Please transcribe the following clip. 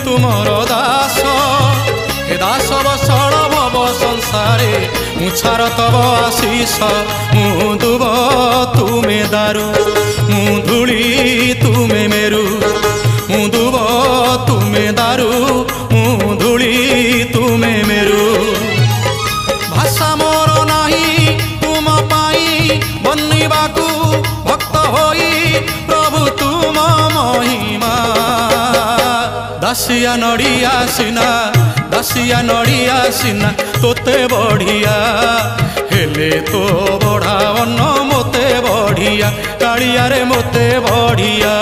तुमर दास हे दास बसल भव संसारे मुछार तब आशीष मु दुब तुमे दारू मु धूली तुमे मेरु मु दुब तुमे दारू मु धूली तुमे मेरु भाषा मोर नाही तुम पाई बनिबाकू भक्त होई प्रभु तुम महिमा दासिया नड़िया सिना तोते बढ़िया हेले तो बढ़ावन मोते बढ़िया कालिया रे मोते बढ़िया।